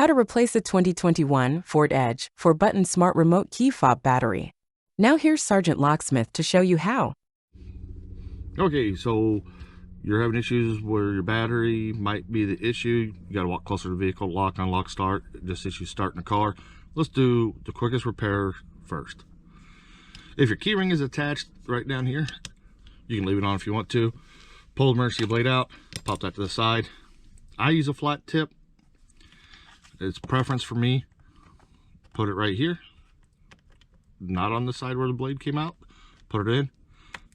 How to replace a 2021 Ford Edge 4-button smart remote key fob battery. Now here's Sergeant Locksmith to show you how. Okay, so you're having issues where your battery might be the issue. You got to walk closer to the vehicle, lock, unlock, start. Just issue starting the car. Let's do the quickest repair first. If your key ring is attached right down here, you can leave it on if you want to. Pull the emergency blade out, pop that to the side. I use a flat tip. It's preference for me. Put it right here, not on the side where the blade came out. Put it in,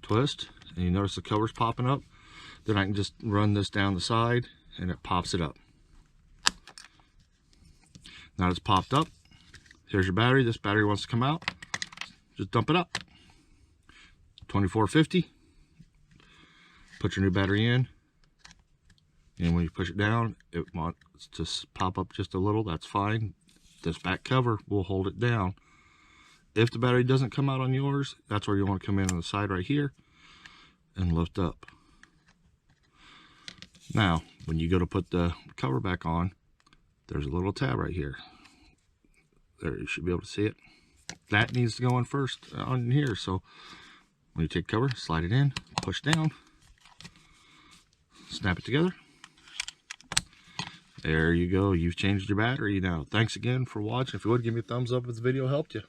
twist, and you notice the cover's popping up. Then I can just run this down the side and it pops it up. Now it's popped up. Here's your battery. This battery wants to come out. Just dump it up. 2450. Put your new battery in. And when you push it down, it wants to pop up just a little. That's fine. This back cover will hold it down. If the battery doesn't come out on yours, that's where you want to come in on the side right here and lift up. Now, when you go to put the cover back on, there's a little tab right here. There, you should be able to see it. That needs to go in first on here. So when you take cover, slide it in, push down, snap it together. There you go. You've changed your battery now. Thanks again for watching. If you would, give me a thumbs up if the video helped you.